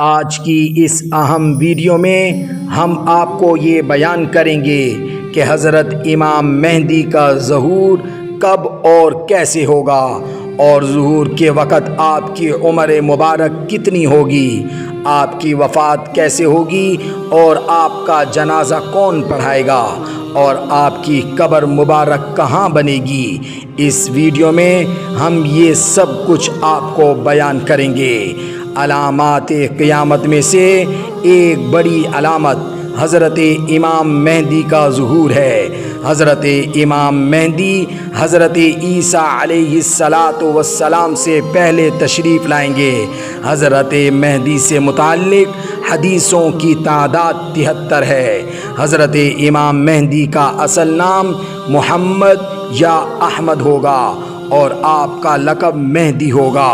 آج کی اس اہم ویڈیو میں ہم آپ کو یہ بیان کریں گے کہ حضرت امام مہدی کا ظہور کب اور کیسے ہوگا، اور ظہور کے وقت آپ کی عمر مبارک کتنی ہوگی، آپ کی وفات کیسے ہوگی، اور آپ کا جنازہ کون پڑھائے گا، اور آپ کی قبر مبارک کہاں بنے گی۔ اس ویڈیو میں ہم یہ سب کچھ آپ کو بیان کریں گے۔ علامات قیامت میں سے ایک بڑی علامت حضرت امام مہدی کا ظہور ہے۔ حضرت امام مہدی حضرت عیسیٰ علیہ السلام سے پہلے تشریف لائیں گے۔ حضرت مہدی سے متعلق حدیثوں کی تعداد 73 ہے۔ حضرت امام مہدی کا اصل نام محمد یا احمد ہوگا اور آپ کا لقب مہدی ہوگا۔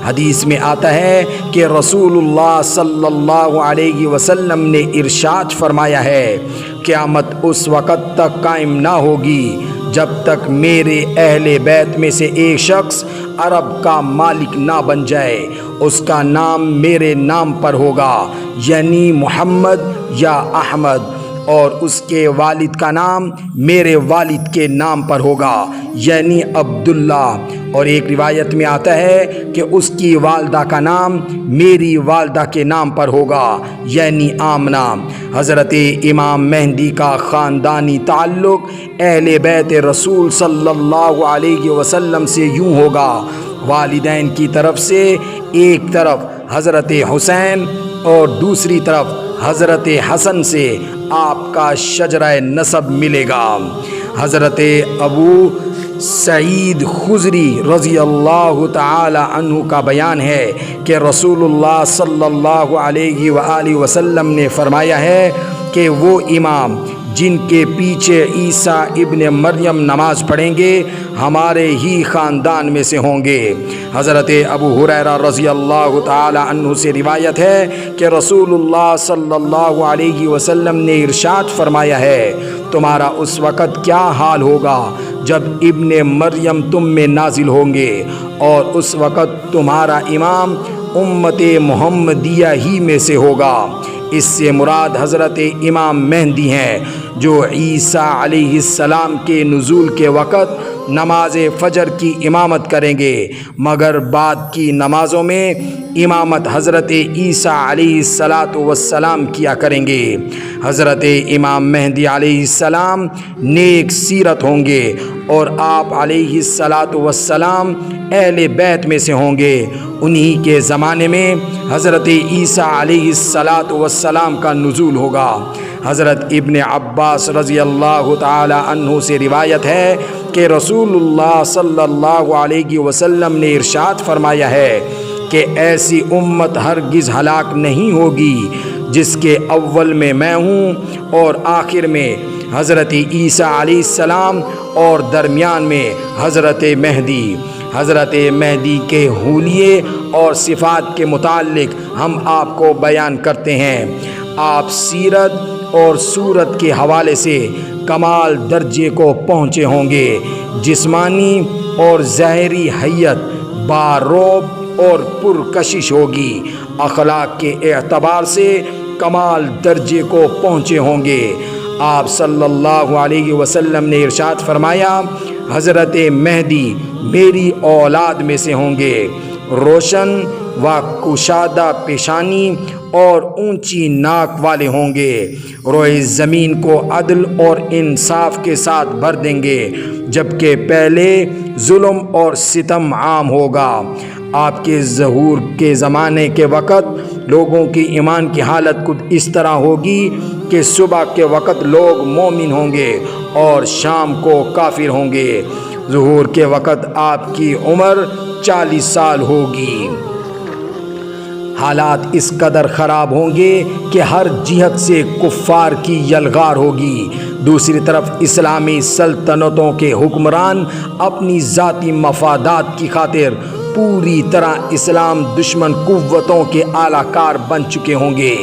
حدیث میں آتا ہے کہ رسول اللہ صلی اللہ علیہ وسلم نے ارشاد فرمایا ہے، قیامت اس وقت تک قائم نہ ہوگی جب تک میرے اہل بیت میں سے ایک شخص عرب کا مالک نہ بن جائے، اس کا نام میرے نام پر ہوگا، یعنی محمد یا احمد، اور اس کے والد کا نام میرے والد کے نام پر ہوگا، یعنی عبداللہ، اور ایک روایت میں آتا ہے کہ اس کی والدہ کا نام میری والدہ کے نام پر ہوگا، یعنی آمنہ۔ حضرت امام مہدی کا خاندانی تعلق اہل بیت رسول صلی اللہ علیہ وسلم سے یوں ہوگا، والدین کی طرف سے ایک طرف حضرت حسین اور دوسری طرف حضرت حسن سے آپ کا شجرہ نسب ملے گا۔ حضرت ابو سعید خدری رضی اللہ تعالی عنہ کا بیان ہے کہ رسول اللہ صلی اللہ علیہ وآلہ وسلم نے فرمایا ہے کہ وہ امام جن کے پیچھے عیسیٰ ابن مریم نماز پڑھیں گے ہمارے ہی خاندان میں سے ہوں گے۔ حضرت ابو ہریرہ رضی اللہ تعالی عنہ سے روایت ہے کہ رسول اللہ صلی اللہ علیہ وسلم نے ارشاد فرمایا ہے، تمہارا اس وقت کیا حال ہوگا جب ابن مریم تم میں نازل ہوں گے، اور اس وقت تمہارا امام امت محمدیہ ہی میں سے ہوگا۔ اس سے مراد حضرت امام مہدی ہیں جو عیسیٰ علیہ السلام کے نزول کے وقت نماز فجر کی امامت کریں گے، مگر بعد کی نمازوں میں امامت حضرت عیسیٰ علیہ السلام کیا کریں گے۔ حضرت امام مہدی علیہ السلام نیک سیرت ہوں گے اور آپ علیہ السلام اہل بیت میں سے ہوں گے۔ انہی کے زمانے میں حضرت عیسیٰ علیہ السلام کا نزول ہوگا۔ حضرت ابن عباس رضی اللہ تعالی عنہ سے روایت ہے کہ رسول اللہ صلی اللہ علیہ وسلم نے ارشاد فرمایا ہے کہ ایسی امت ہرگز ہلاک نہیں ہوگی جس کے اول میں ہوں اور آخر میں حضرت عیسیٰ علیہ السلام اور درمیان میں حضرت مہدی۔ حضرت مہدی کے حلیے اور صفات کے متعلق ہم آپ کو بیان کرتے ہیں۔ آپ سیرت اور صورت کے حوالے سے کمال درجے کو پہنچے ہوں گے، جسمانی اور ظاہری حیت باروب اور پرکشش ہوگی، اخلاق کے اعتبار سے کمال درجے کو پہنچے ہوں گے۔ آپ صلی اللہ علیہ وسلم نے ارشاد فرمایا، حضرت مہدی میری اولاد میں سے ہوں گے، روشن و کشادہ پیشانی اور اونچی ناک والے ہوں گے، روئے زمین کو عدل اور انصاف کے ساتھ بھر دیں گے، جبکہ پہلے ظلم اور ستم عام ہوگا۔ آپ کے ظہور کے زمانے کے وقت لوگوں کی ایمان کی حالت کچھ اس طرح ہوگی کہ صبح کے وقت لوگ مومن ہوں گے اور شام کو کافر ہوں گے۔ ظہور کے وقت آپ کی عمر 40 سال ہوگی۔ حالات اس قدر خراب ہوں گے کہ ہر جہت سے کفار کی یلغار ہوگی۔ دوسری طرف اسلامی سلطنتوں کے حکمران اپنی ذاتی مفادات کی خاطر پوری طرح اسلام دشمن قوتوں کے اعلی کار بن چکے ہوں گے۔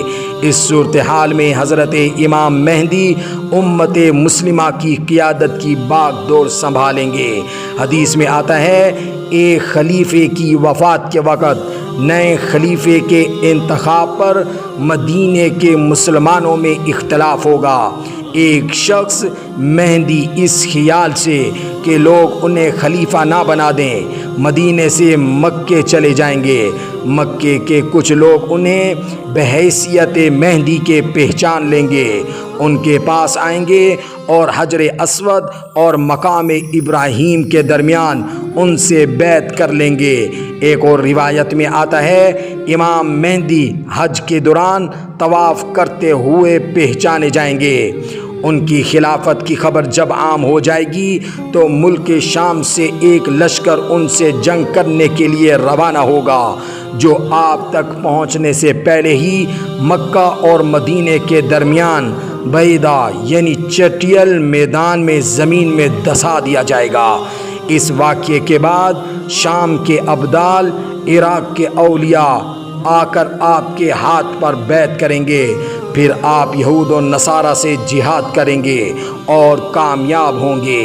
اس صورتحال میں حضرت امام مہدی امت مسلمہ کی قیادت کی باغ دور سنبھالیں گے۔ حدیث میں آتا ہے، ایک خلیفے کی وفات کے وقت نئے خلیفے کے انتخاب پر مدینے کے مسلمانوں میں اختلاف ہوگا۔ ایک شخص مہدی اس خیال سے کہ لوگ انہیں خلیفہ نہ بنا دیں مدینے سے مکے چلے جائیں گے۔ مکے کے کچھ لوگ انہیں بحیثیت مہدی کے پہچان لیں گے، ان کے پاس آئیں گے اور حجر اسود اور مقام ابراہیم کے درمیان ان سے بیعت کر لیں گے۔ ایک اور روایت میں آتا ہے امام مہدی حج کے دوران طواف کرتے ہوئے پہچانے جائیں گے۔ ان کی خلافت کی خبر جب عام ہو جائے گی تو ملک شام سے ایک لشکر ان سے جنگ کرنے کے لیے روانہ ہوگا، جو آپ تک پہنچنے سے پہلے ہی مکہ اور مدینے کے درمیان بیضا یعنی چٹیل میدان میں زمین میں دسا دیا جائے گا۔ اس واقعے کے بعد شام کے ابدال، عراق کے اولیاء آ کر آپ کے ہاتھ پر بیعت کریں گے، پھر آپ یہود و نصارہ سے جہاد کریں گے اور کامیاب ہوں گے۔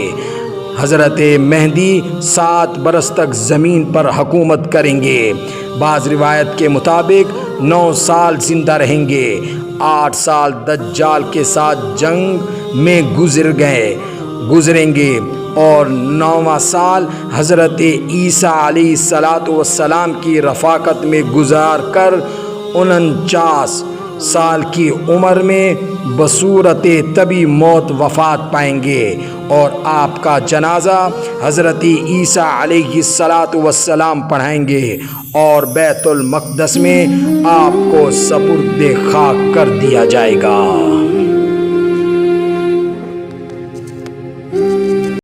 حضرت مہدی 7 برس تک زمین پر حکومت کریں گے۔ بعض روایت کے مطابق 9 سال زندہ رہیں گے۔ 8 سال دجال کے ساتھ جنگ میں گزریں گے اور 9واں سال حضرت عیسیٰ علیہ السلام کی رفاقت میں گزار کر 49 سال کی عمر میں بصورت طبی موت وفات پائیں گے اور آپ کا جنازہ حضرت عیسیٰ علیہ السلام پڑھائیں گے اور بیت المقدس میں آپ کو سپرد خاک کر دیا جائے گا۔